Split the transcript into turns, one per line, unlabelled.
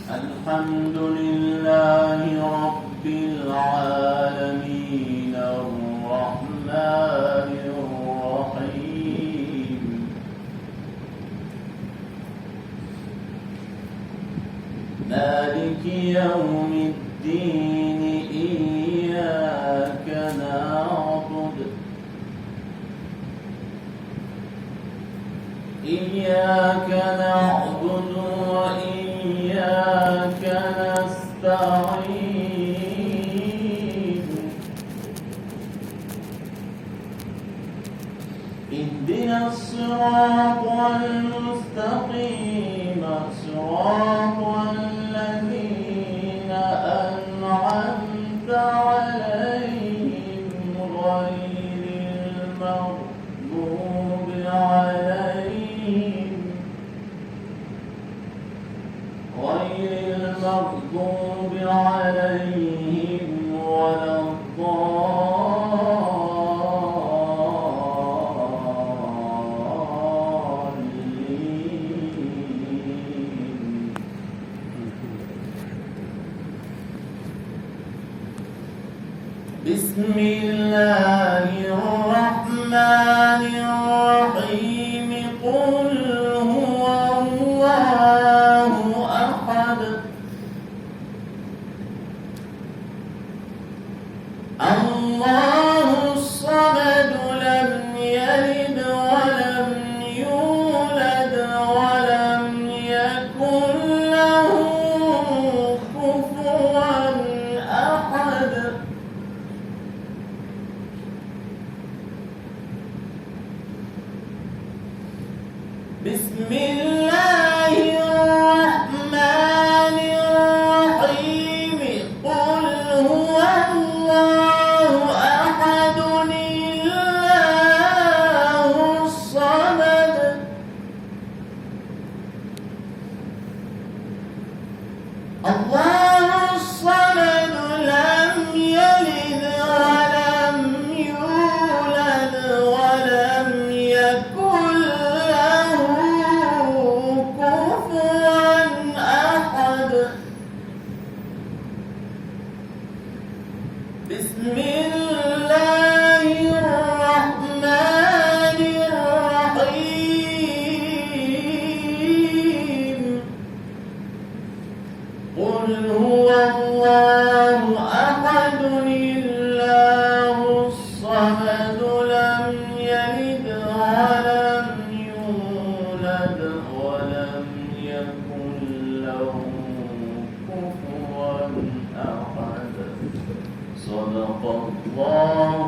الحمد لله رب العالمين الرحمن الرحيم مالك يوم الدين إياك نعبد وإياك نستعين اهدنا الصراط المستقيم صراط الذين أنعمت عليهم غير المغضوب عليهم ولا الضالين. بسم الله الرحمن الرحيم قل هو الله أحد الله الصمد لم يلد ولم يولد ولم يكن له كفوا أحد. بسم الله الرحمن الرحيم قل هو الله أحد الله الصمد الله الصمد لم يلد ولم يولد ولم يكن له كفوا أحد. بسم الله الرحمن الرحيم قل هو الله أحد الله الصمد لم يلد ولم يولد ولم يكن له كفوا أحد. صدق الله